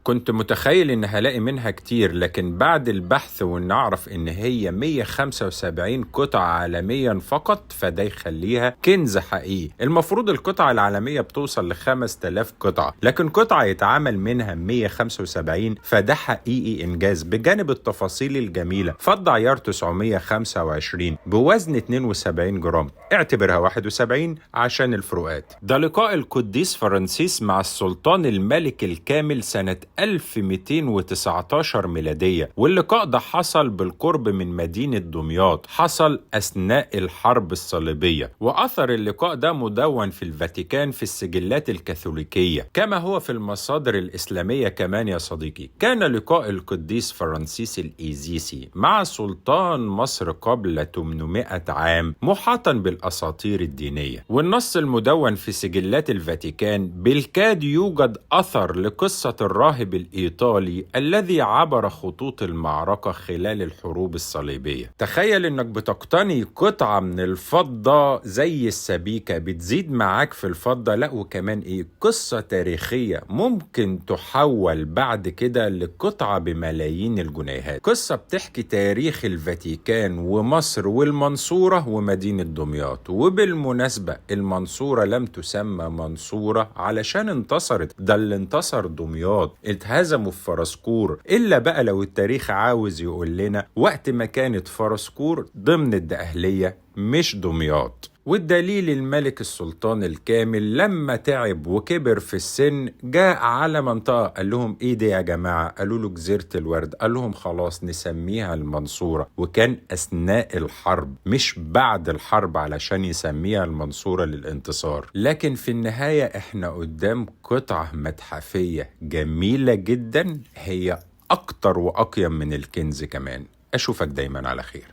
كنت متخيل إن هلاقي منها كتير، لكن بعد البحث وإن أعرف إن هي 175 قطعة عالميا فقط، فده يخليها كنز حقيقي. المفروض القطعة العالمية بتوصل ل5000 قطعة، لكن قطعة يتعامل منها 175، فده حقيقي إنجاز. بجانب التفاصيل الجميلة، فضة عيار 925 بوزن 72 جرام، اعتبرها 71 عشان الفروقات. ده لقاء القديس فرانسيس مع السلطان الملك الكامل سنة 1219 ميلادية، واللقاء ده حصل بالقرب من مدينة دمياط، حصل أثناء الحرب الصليبية. وأثر اللقاء ده مدون في الفاتيكان في السجلات الكاثوليكية، كما هو في المصادر الإسلامية كمان يا صديقي. كان لقاء القديس فرانسيس الإيزيسي مع سلطان مصر قبل 800 عام محاطا بالأساطير الدينية، والنص المدون في سجلات الفاتيكان بالكاد يوجد أثر لقصة الراهب الإيطالي الذي عبر خطوط المعركة خلال الحروب الصليبية. تخيل إنك بتقتني قطعة من الفضة زي السبيكة، بتزيد معاك في الفضة، لا وكمان قصة تاريخية ممكن تحول بعد كده لقطعة بملايين الجنيهات. قصة بتحكي تاريخ الفاتيكان ومصر والمنصورة ومدينة دمياط. وبالمناسبة المنصورة لم تسمى منصورة علشان انتصرت، ده اللي انتصر دمياط، اتهزموا في فرسكور. إلا بقى لو التاريخ عاوز يقول لنا وقت ما كانت فرسكور ضمن الدقهلية مش دمياط. والدليل الملك السلطان الكامل لما تعب وكبر في السن جاء على منطقة، قال لهم ايه دي يا جماعة؟ قالوا له جزيرة الورد. قال لهم خلاص نسميها المنصورة. وكان أثناء الحرب مش بعد الحرب علشان يسميها المنصورة للانتصار. لكن في النهاية احنا قدام قطعة متحفية جميلة جدا، هي أكتر وأقيم من الكنز كمان. أشوفك دايما على خير.